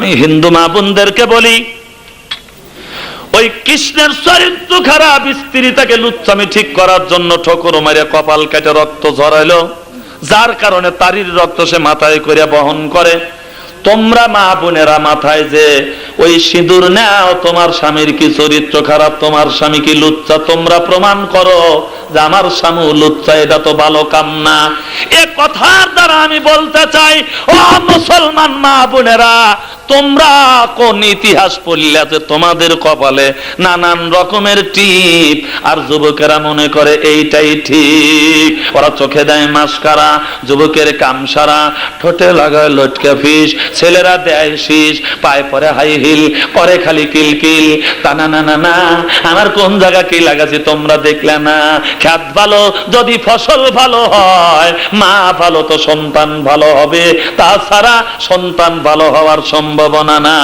আমি হিন্দু মা বোনদেরকে বলি, ওই কৃষ্ণের চরিত্র খারাপ স্ত্রী তাকে লুচ্চামি ঠিক করার জন্য ঠোকর মারিয়া কপাল কেটে রক্ত ঝরাইলো, যার কারণে তারির রক্ত সে মাথায় করে বহন করে। তোমরা মা বোনেরা মাথায় যে ওই সিঁদুর নাও, তোমার স্বামীর কি চরিত্র খারাপ, তোমার স্বামী কি লুচ্চা, তোমরা প্রমাণ করো যে আমার স্বামী লুচ্চা, এটা তো ভালো কাম না। এ কথার দ্বারা আমি বলতে চাই, ও মুসলমান মা বোনেরা, তোমরা কোন ইতিহাস পড়লে যে তোমাদের কপালে নানান রকমের টিপ, আর যুবকেরা মনে করে এইটাই ঠিক। ওরা চোখে দেয় মাস্কারা, যুবকের কামসারা, ঠোঁটে লাগায় লটকা ফিস, ছেলেরা দেয় শীষ, পায়ে পরে হাই হিল, পরে খালি কিলকিল। তা না না না না, আমার কোন জায়গা কি লাগাছি তোমরা দেখলে না? খেত ভালো যদি ফসল ভালো হয়, মা ভালো তো সন্তান ভালো হবে, তাছাড়া সন্তান ভালো হওয়ার সম্ভাবনা না।